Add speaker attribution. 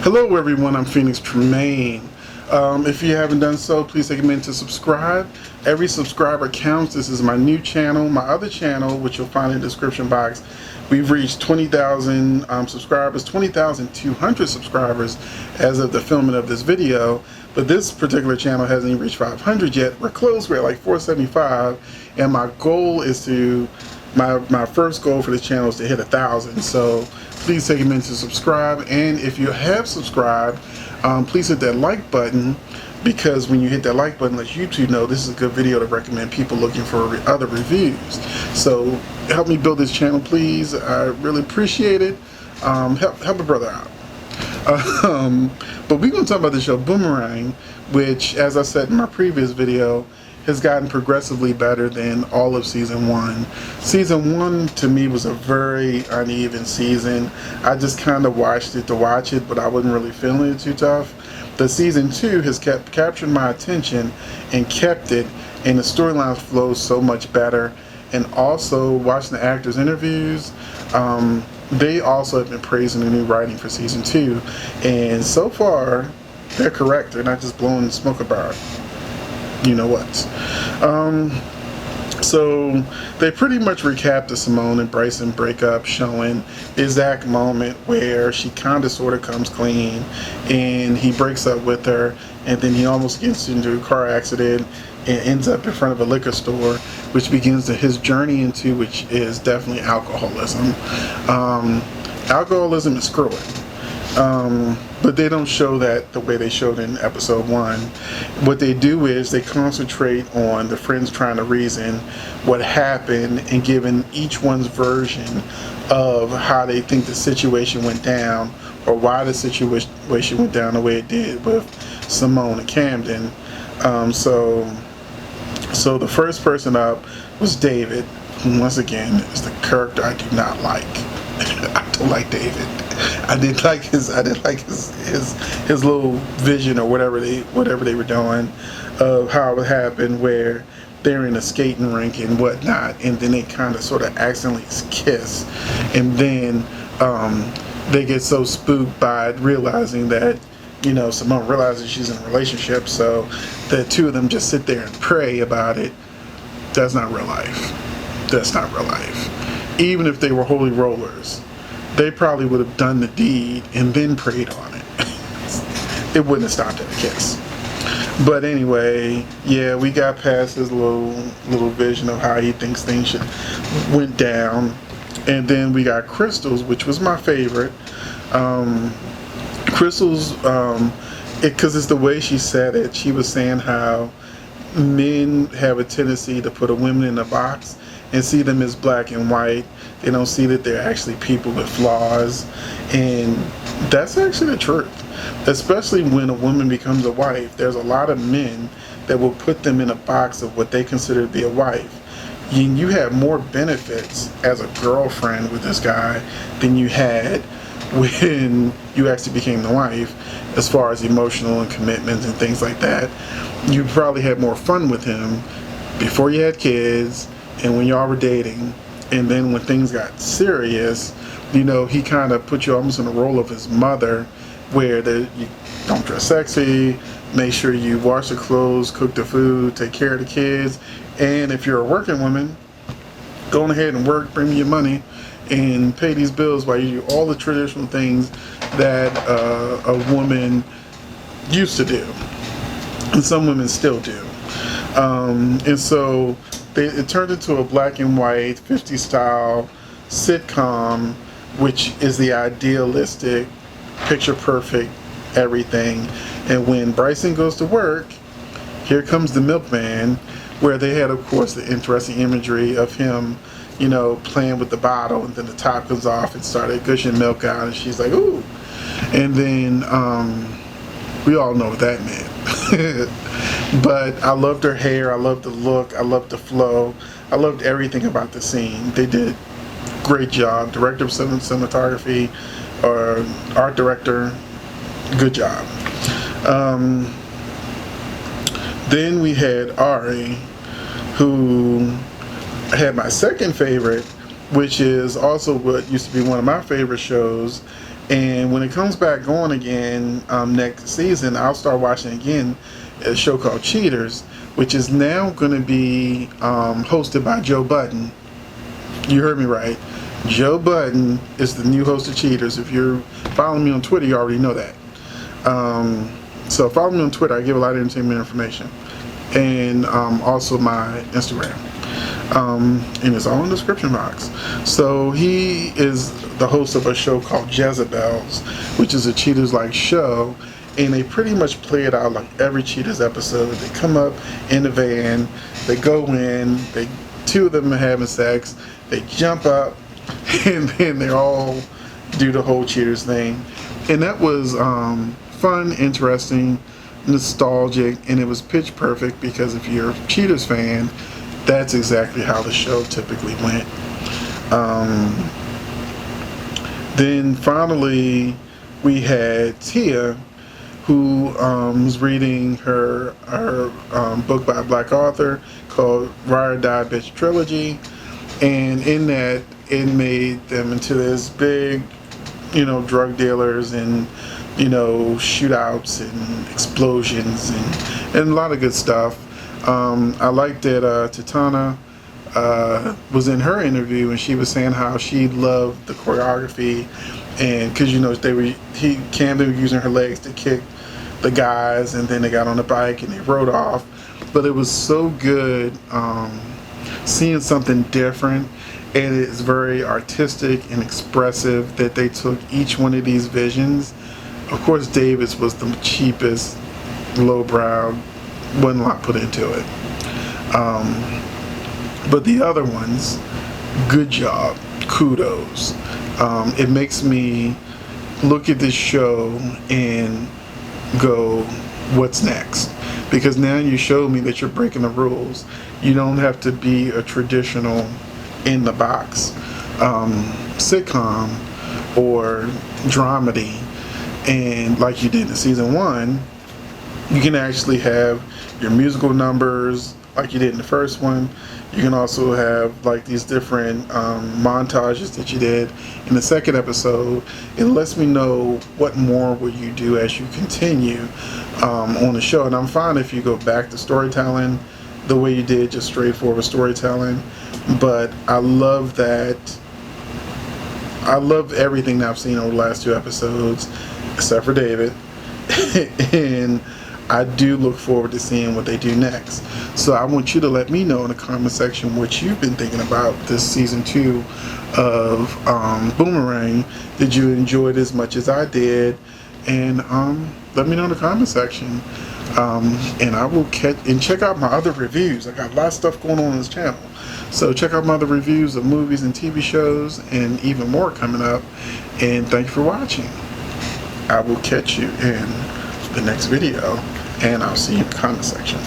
Speaker 1: Hello everyone, I'm Phoenix Tremaine. If you haven't done so, please take a minute to subscribe. Every subscriber counts. This is my new channel. My other channel, which you'll find in the description box, we've reached 20,000 subscribers, 20,200 subscribers as of the filming of this video. But this particular channel hasn't even reached 500 yet. We're close, we're at like 475. And my goal is to, my first goal for this channel is to hit 1,000. So please take a minute to subscribe. And if you have subscribed, please hit that like button, because when you hit that like button, let YouTube know this is a good video to recommend people looking for other reviews. So help me build this channel, please. I really appreciate it. Help a brother out. But we're going to talk about the show Boomerang, which, as I said in my previous video, has gotten progressively better than all of season 1. Season 1 to me was a very uneven season. I just kind of watched it to watch it, but I wasn't really feeling it too tough. The season 2 has captured my attention and kept it, and the storyline flows so much better. And also watching the actors' interviews, they also have been praising the new writing for season 2, and so far they're correct. They're not just blowing smoke about you know what. So they pretty much recapped the Simone and Bryson breakup, showing the exact moment where she kind of sort of comes clean and he breaks up with her, and then he almost gets into a car accident and ends up in front of a liquor store, which begins his journey into, which is definitely alcoholism. Alcoholism is screwing. But they don't show that the way they showed in episode 1. What they do is they concentrate on the friends trying to reason what happened and giving each one's version of how they think the situation went down, or why the situation went down the way it did with Simone and Camden. So the first person up was David, who once again is the character I do not like. I don't like David. I didn't like his little vision, or whatever they were doing, of how it happened, where they're in a skating rink and whatnot, and then they kind of sort of accidentally kiss, and then they get so spooked by realizing that, you know, Simone realizes she's in a relationship, so the two of them just sit there and pray about it. That's not real life. That's not real life. Even if they were holy rollers, they probably would have done the deed and then prayed on it. It wouldn't have stopped at a kiss. But anyway, yeah, we got past his little vision of how he thinks things went down, and then we got Crystal's, which was my favorite. Crystal's, because it's the way she said it. She was saying how men have a tendency to put a woman in a box and see them as black and white. They don't see that they're actually people with flaws, and that's actually the truth. Especially when a woman becomes a wife, there's a lot of men that will put them in a box of what they consider to be a wife. You have more benefits as a girlfriend with this guy than you had when you actually became the wife, as far as emotional and commitments and things like that. You probably had more fun with him before you had kids and when y'all were dating. And then when things got serious, you know, he kind of put you almost in the role of his mother, where you don't dress sexy, make sure you wash the clothes, cook the food, take care of the kids, and if you're a working woman, go on ahead and work, bring me your money, and pay these bills while you do all the traditional things that a woman used to do, and some women still do. And so it turned into a black and white 50s style sitcom, which is the idealistic, picture perfect everything. And when Bryson goes to work, here comes the milkman, where they had, of course, the interesting imagery of him, you know, playing with the bottle, and then the top comes off and started gushing milk out, and she's like, ooh. And then we all know what that meant. But I loved her hair, I loved the look, I loved the flow, I loved everything about the scene. They did a great job. Director of cinematography, or art director, good job. Then we had Ari, who had my second favorite, which is also what used to be one of my favorite shows, And when it comes back on again next season, I'll start watching again a show called Cheaters, which is now going to be hosted by Joe Budden. You heard me right. Joe Budden is the new host of Cheaters. If you're following me on Twitter, you already know that. So follow me on Twitter. I give a lot of entertainment information. And also my Instagram. And it's all in the description box. So he is the host of a show called Jezebels, which is a Cheaters-like show. And they pretty much play it out like every Cheaters episode. They come up in the van, they go in, two of them are having sex, they jump up, and then they all do the whole Cheaters thing. And that was fun, interesting, nostalgic, and it was pitch perfect because if you're a Cheaters fan, that's exactly how the show typically went. Then finally we had Tia, who was reading her book by a black author called Ride or Die Bitch Trilogy, and in that it made them into this big, drug dealers and shootouts and explosions and a lot of good stuff. I liked that Titana was in her interview and she was saying how she loved the choreography, and because they were using her legs to kick the guys, and then they got on the bike and they rode off. But it was so good seeing something different, and it's very artistic and expressive that they took each one of these visions. Of course, Davis was the cheapest, lowbrow, wasn't a lot put into it. But the other ones, good job, kudos. It makes me look at this show and go, what's next? Because now you showed me that you're breaking the rules. You don't have to be a traditional in the box sitcom or dramedy, and like you did in season 1, you can actually have your musical numbers like you did in the first one. You can also have like these different montages that you did in the second episode. It lets me know what more will you do as you continue on the show. And I'm fine if you go back to storytelling the way you did, just straightforward storytelling. But I love that. I love everything that I've seen over the last 2 episodes, except for David. And I do look forward to seeing what they do next. So I want you to let me know in the comment section what you've been thinking about this season 2 of Boomerang. Did you enjoy it as much as I did? And let me know in the comment section. And I will check out my other reviews. I got a lot of stuff going on this channel. So check out my other reviews of movies and TV shows and even more coming up. And thank you for watching. I will catch you in the next video, and I'll see you in the comment section.